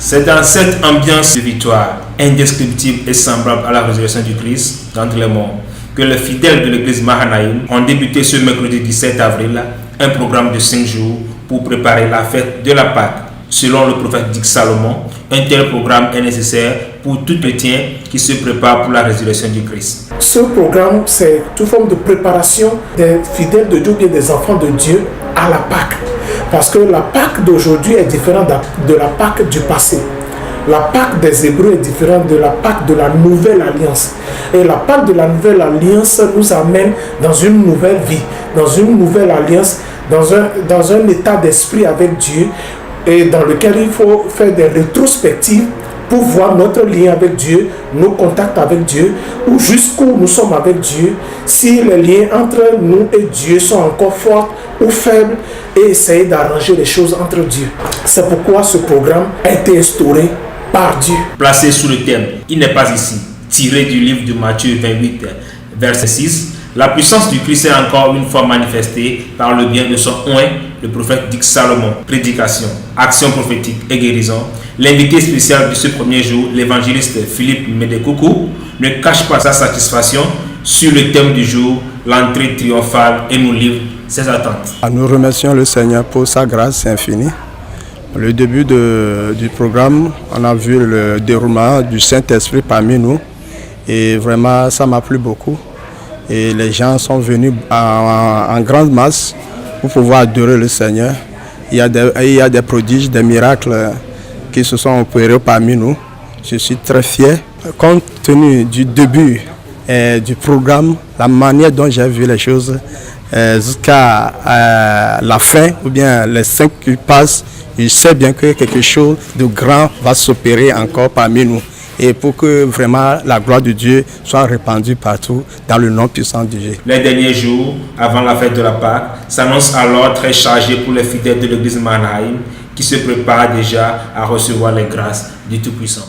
C'est dans cette ambiance de victoire indescriptible et semblable à la résurrection du Christ d'entre les morts que les fidèles de l'église Mahanaïm ont débuté ce mercredi 17 avril un programme de 5 jours pour préparer la fête de la Pâque. Selon le prophète dit Salomon, un tel programme est nécessaire pour tout chrétien qui se prépare pour la résurrection du Christ. Ce programme, c'est toute forme de préparation des fidèles de Dieu et des enfants de Dieu à la Pâque. Parce que la Pâque d'aujourd'hui est différente de la Pâque du passé. La Pâque des Hébreux est différente de la Pâque de la Nouvelle Alliance. Et la Pâque de la Nouvelle Alliance nous amène dans une nouvelle vie, dans une nouvelle alliance, dans un état d'esprit avec Dieu, et dans lequel il faut faire des rétrospectives pour voir notre lien avec Dieu, nos contacts avec Dieu, ou jusqu'où nous sommes avec Dieu, si les liens entre nous et Dieu sont encore forts ou faibles, et essayer d'arranger les choses entre Dieu. C'est pourquoi ce programme a été instauré par Dieu. Placé sous le thème « Il n'est pas ici », tiré du livre de Matthieu 28, verset 6, la puissance du Christ est encore une fois manifestée par le bien de son oint, le prophète dit Salomon. Prédication, action prophétique et guérison. L'invité spécial de ce premier jour, l'évangéliste Philippe Médekoukou, ne cache pas sa satisfaction sur le thème du jour, l'entrée triomphale, et nous livre ses attentes. Nous remercions le Seigneur pour sa grâce infinie. Le début du programme, on a vu le déroulement du Saint-Esprit parmi nous et vraiment ça m'a plu beaucoup. Et les gens sont venus en grande masse pour pouvoir adorer le Seigneur. Il y a des prodiges, des miracles qui se sont opérés parmi nous. Je suis très fier. Compte tenu du début du programme, la manière dont j'ai vu les choses jusqu'à la fin, ou bien les 5 qui passent, je sais bien que quelque chose de grand va s'opérer encore parmi nous. Et pour que vraiment la gloire de Dieu soit répandue partout dans le nom puissant de Dieu. Les derniers jours, avant la fête de la Pâque, s'annoncent alors très chargés pour les fidèles de l'église Mahanaïm qui se préparent déjà à recevoir les grâces du Tout-Puissant.